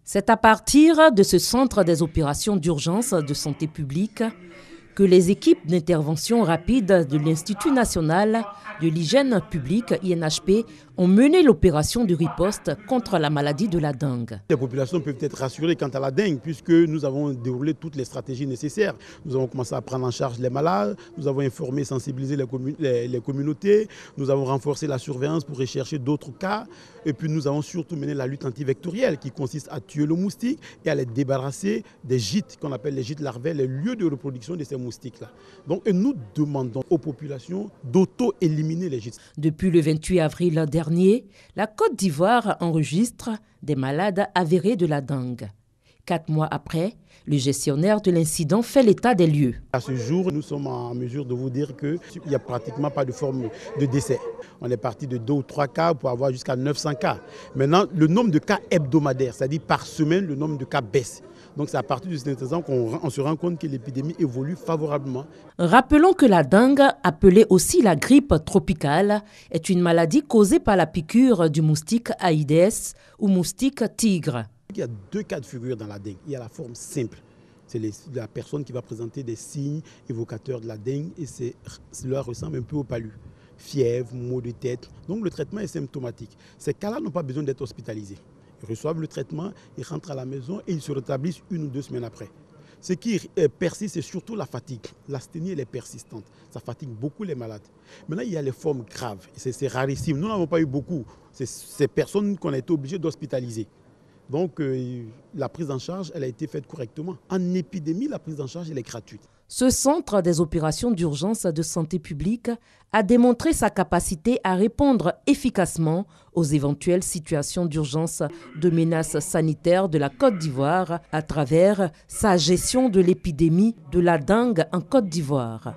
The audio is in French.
C'est à partir de ce centre des opérations d'urgence de santé publique que les équipes d'intervention rapide de l'Institut national de l'hygiène publique, INHP, ont mené l'opération de riposte contre la maladie de la dengue. Les populations peuvent être rassurées quant à la dengue puisque nous avons déroulé toutes les stratégies nécessaires. Nous avons commencé à prendre en charge les malades, nous avons informé, sensibilisé les communautés, nous avons renforcé la surveillance pour rechercher d'autres cas et puis nous avons surtout mené la lutte antivectorielle qui consiste à tuer le moustique et à les débarrasser des gîtes qu'on appelle les gîtes larvaires, les lieux de reproduction de ces moustiques-là. Donc nous demandons aux populations d'auto-éliminer les gîtes. Depuis le 28 avril dernier, la Côte d'Ivoire enregistre des malades avérés de la dengue. 4 mois après, le gestionnaire de l'incident fait l'état des lieux. À ce jour, nous sommes en mesure de vous dire qu'il n'y a pratiquement pas de forme de décès. On est parti de 2 ou 3 cas pour avoir jusqu'à 900 cas. Maintenant, le nombre de cas hebdomadaires, c'est-à-dire par semaine, le nombre de cas baisse. Donc c'est à partir de cet instant qu'on se rend compte que l'épidémie évolue favorablement. Rappelons que la dengue, appelée aussi la grippe tropicale, est une maladie causée par la piqûre du moustique Aïdes ou moustique tigre. Il y a 2 cas de figure dans la dengue. Il y a la forme simple. C'est la personne qui va présenter des signes évocateurs de la dengue et cela ressemble un peu au palu. Fièvre, maux de tête. Donc le traitement est symptomatique. Ces cas-là n'ont pas besoin d'être hospitalisés. Ils reçoivent le traitement, ils rentrent à la maison et ils se rétablissent 1 ou 2 semaines après. Ce qui persiste, c'est surtout la fatigue. L'asthénie, elle est persistante. Ça fatigue beaucoup les malades. Maintenant, il y a les formes graves. C'est rarissime. Nous n'avons pas eu beaucoup. C'est ces personnes qu'on a été obligés d'hospitaliser. Donc, la prise en charge, elle a été faite correctement. En épidémie, la prise en charge, elle est gratuite. Ce centre des opérations d'urgence de santé publique a démontré sa capacité à répondre efficacement aux éventuelles situations d'urgence de menaces sanitaires de la Côte d'Ivoire à travers sa gestion de l'épidémie de la dengue en Côte d'Ivoire.